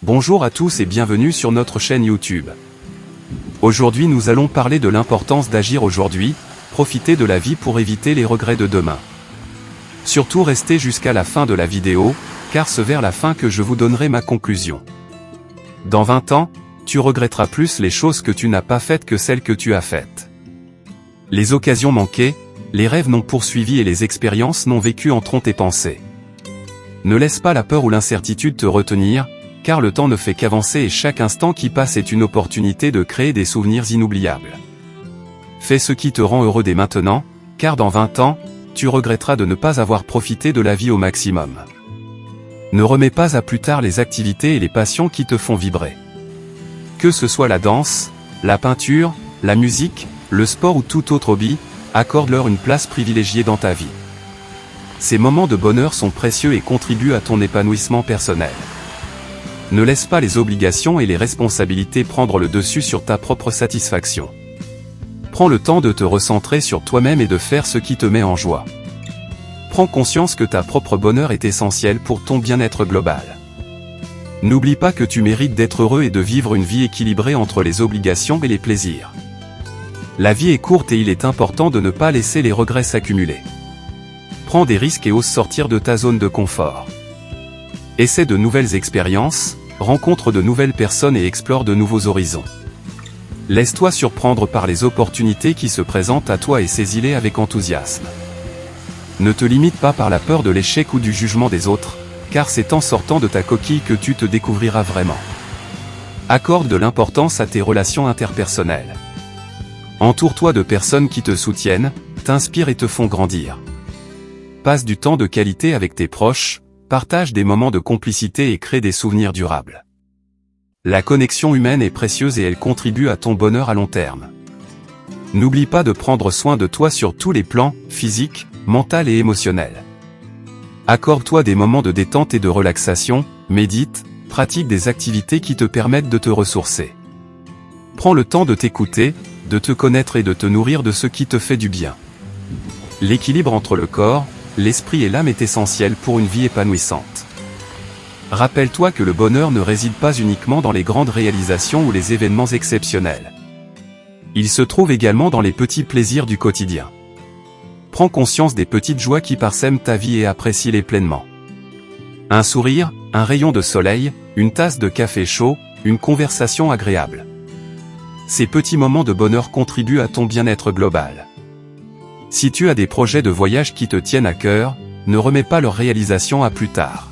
Bonjour à tous et bienvenue sur notre chaîne YouTube. Aujourd'hui nous allons parler de l'importance d'agir aujourd'hui, profiter de la vie pour éviter les regrets de demain. Surtout restez jusqu'à la fin de la vidéo, car c'est vers la fin que je vous donnerai ma conclusion. Dans 20 ans, tu regretteras plus les choses que tu n'as pas faites que celles que tu as faites. Les occasions manquées, les rêves non poursuivis et les expériences non vécues entreront tes pensées. Ne laisse pas la peur ou l'incertitude te retenir, car le temps ne fait qu'avancer et chaque instant qui passe est une opportunité de créer des souvenirs inoubliables. Fais ce qui te rend heureux dès maintenant, car dans 20 ans, tu regretteras de ne pas avoir profité de la vie au maximum. Ne remets pas à plus tard les activités et les passions qui te font vibrer. Que ce soit la danse, la peinture, la musique, le sport ou tout autre hobby, accorde-leur une place privilégiée dans ta vie. Ces moments de bonheur sont précieux et contribuent à ton épanouissement personnel. Ne laisse pas les obligations et les responsabilités prendre le dessus sur ta propre satisfaction. Prends le temps de te recentrer sur toi-même et de faire ce qui te met en joie. Prends conscience que ta propre bonheur est essentiel pour ton bien-être global. N'oublie pas que tu mérites d'être heureux et de vivre une vie équilibrée entre les obligations et les plaisirs. La vie est courte et il est important de ne pas laisser les regrets s'accumuler. Prends des risques et ose sortir de ta zone de confort. Essaie de nouvelles expériences, rencontre de nouvelles personnes et explore de nouveaux horizons. Laisse-toi surprendre par les opportunités qui se présentent à toi et saisis-les avec enthousiasme. Ne te limite pas par la peur de l'échec ou du jugement des autres, car c'est en sortant de ta coquille que tu te découvriras vraiment. Accorde de l'importance à tes relations interpersonnelles. Entoure-toi de personnes qui te soutiennent, t'inspirent et te font grandir. Passe du temps de qualité avec tes proches, partage des moments de complicité et crée des souvenirs durables. La connexion humaine est précieuse et elle contribue à ton bonheur à long terme. N'oublie pas de prendre soin de toi sur tous les plans, physique, mental et émotionnel. Accorde-toi des moments de détente et de relaxation, médite, pratique des activités qui te permettent de te ressourcer. Prends le temps de t'écouter, de te connaître et de te nourrir de ce qui te fait du bien. L'équilibre entre le corps, l'esprit et l'âme est essentiel pour une vie épanouissante. Rappelle-toi que le bonheur ne réside pas uniquement dans les grandes réalisations ou les événements exceptionnels. Il se trouve également dans les petits plaisirs du quotidien. Prends conscience des petites joies qui parsèment ta vie et apprécie-les pleinement. Un sourire, un rayon de soleil, une tasse de café chaud, une conversation agréable. Ces petits moments de bonheur contribuent à ton bien-être global. Si tu as des projets de voyage qui te tiennent à cœur, ne remets pas leur réalisation à plus tard.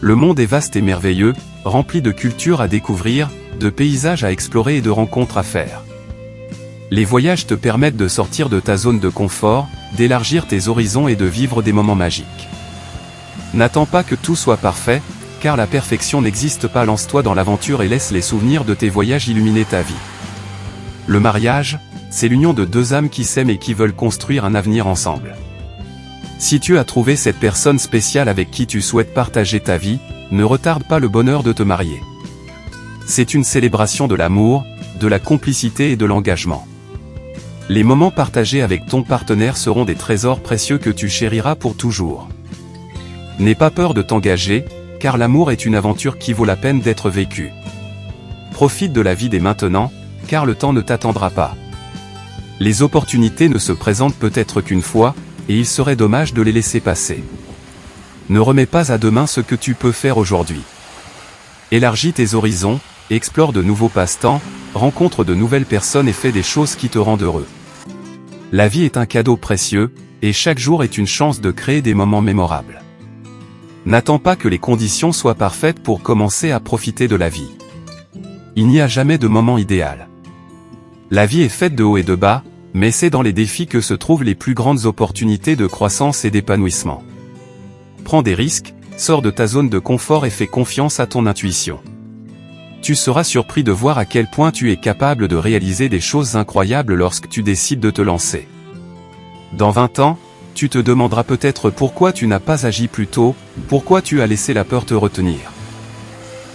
Le monde est vaste et merveilleux, rempli de cultures à découvrir, de paysages à explorer et de rencontres à faire. Les voyages te permettent de sortir de ta zone de confort, d'élargir tes horizons et de vivre des moments magiques. N'attends pas que tout soit parfait, car la perfection n'existe pas. Lance-toi dans l'aventure et laisse les souvenirs de tes voyages illuminer ta vie. Le mariage, c'est l'union de deux âmes qui s'aiment et qui veulent construire un avenir ensemble. Si tu as trouvé cette personne spéciale avec qui tu souhaites partager ta vie, ne retarde pas le bonheur de te marier. C'est une célébration de l'amour, de la complicité et de l'engagement. Les moments partagés avec ton partenaire seront des trésors précieux que tu chériras pour toujours. N'aie pas peur de t'engager, car l'amour est une aventure qui vaut la peine d'être vécue. Profite de la vie dès maintenant, car le temps ne t'attendra pas. Les opportunités ne se présentent peut-être qu'une fois, et il serait dommage de les laisser passer. Ne remets pas à demain ce que tu peux faire aujourd'hui. Élargis tes horizons, explore de nouveaux passe-temps, rencontre de nouvelles personnes et fais des choses qui te rendent heureux. La vie est un cadeau précieux, et chaque jour est une chance de créer des moments mémorables. N'attends pas que les conditions soient parfaites pour commencer à profiter de la vie. Il n'y a jamais de moment idéal. La vie est faite de hauts et de bas, mais c'est dans les défis que se trouvent les plus grandes opportunités de croissance et d'épanouissement. Prends des risques, sors de ta zone de confort et fais confiance à ton intuition. Tu seras surpris de voir à quel point tu es capable de réaliser des choses incroyables lorsque tu décides de te lancer. Dans 20 ans, tu te demanderas peut-être pourquoi tu n'as pas agi plus tôt, pourquoi tu as laissé la peur te retenir.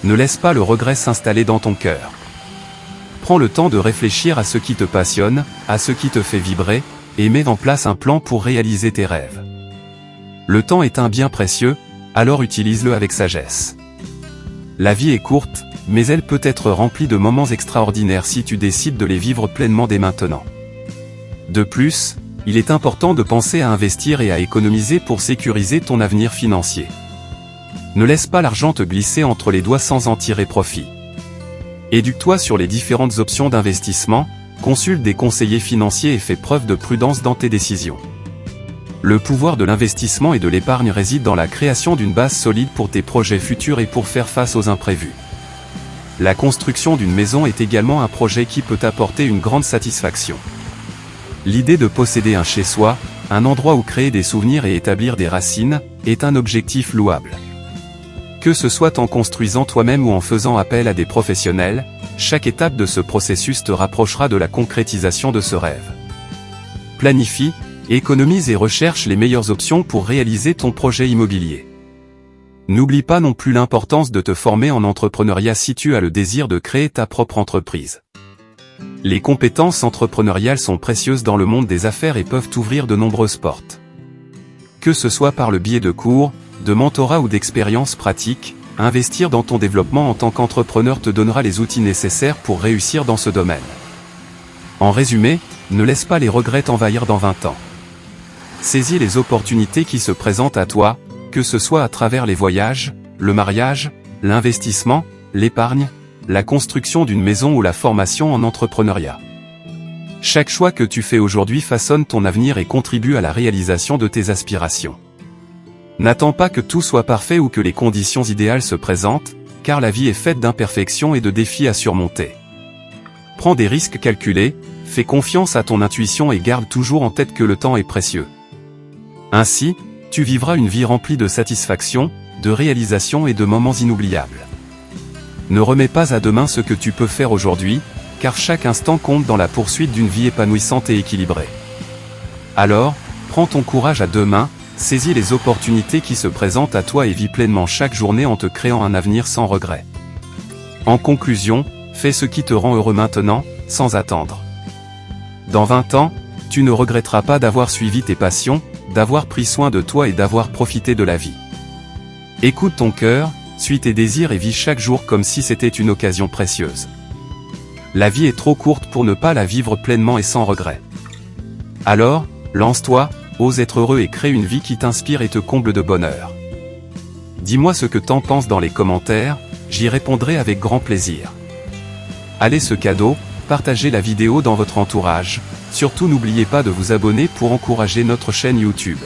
Ne laisse pas le regret s'installer dans ton cœur. Prends le temps de réfléchir à ce qui te passionne, à ce qui te fait vibrer, et mets en place un plan pour réaliser tes rêves. Le temps est un bien précieux, alors utilise-le avec sagesse. La vie est courte, mais elle peut être remplie de moments extraordinaires si tu décides de les vivre pleinement dès maintenant. De plus, il est important de penser à investir et à économiser pour sécuriser ton avenir financier. Ne laisse pas l'argent te glisser entre les doigts sans en tirer profit. Éduque-toi sur les différentes options d'investissement, consulte des conseillers financiers et fais preuve de prudence dans tes décisions. Le pouvoir de l'investissement et de l'épargne réside dans la création d'une base solide pour tes projets futurs et pour faire face aux imprévus. La construction d'une maison est également un projet qui peut apporter une grande satisfaction. L'idée de posséder un chez-soi, un endroit où créer des souvenirs et établir des racines, est un objectif louable. Que ce soit en construisant toi-même ou en faisant appel à des professionnels, chaque étape de ce processus te rapprochera de la concrétisation de ce rêve. Planifie, économise et recherche les meilleures options pour réaliser ton projet immobilier. N'oublie pas non plus l'importance de te former en entrepreneuriat si tu as le désir de créer ta propre entreprise. Les compétences entrepreneuriales sont précieuses dans le monde des affaires et peuvent t'ouvrir de nombreuses portes. Que ce soit par le biais de cours, de mentorat ou d'expériences pratiques, investir dans ton développement en tant qu'entrepreneur te donnera les outils nécessaires pour réussir dans ce domaine. En résumé, ne laisse pas les regrets t'envahir dans 20 ans. Saisis les opportunités qui se présentent à toi, que ce soit à travers les voyages, le mariage, l'investissement, l'épargne, la construction d'une maison ou la formation en entrepreneuriat. Chaque choix que tu fais aujourd'hui façonne ton avenir et contribue à la réalisation de tes aspirations. N'attends pas que tout soit parfait ou que les conditions idéales se présentent, car la vie est faite d'imperfections et de défis à surmonter. Prends des risques calculés, fais confiance à ton intuition et garde toujours en tête que le temps est précieux. Ainsi, tu vivras une vie remplie de satisfaction, de réalisation et de moments inoubliables. Ne remets pas à demain ce que tu peux faire aujourd'hui, car chaque instant compte dans la poursuite d'une vie épanouissante et équilibrée. Alors, prends ton courage à deux mains, saisis les opportunités qui se présentent à toi et vis pleinement chaque journée en te créant un avenir sans regret. En conclusion, fais ce qui te rend heureux maintenant, sans attendre. Dans 20 ans, tu ne regretteras pas d'avoir suivi tes passions, d'avoir pris soin de toi et d'avoir profité de la vie. Écoute ton cœur, suis tes désirs et vis chaque jour comme si c'était une occasion précieuse. La vie est trop courte pour ne pas la vivre pleinement et sans regret. Alors, lance-toi, ose être heureux et crée une vie qui t'inspire et te comble de bonheur. Dis-moi ce que t'en penses dans les commentaires, j'y répondrai avec grand plaisir. Allez ce cadeau, partagez la vidéo dans votre entourage, surtout n'oubliez pas de vous abonner pour encourager notre chaîne YouTube.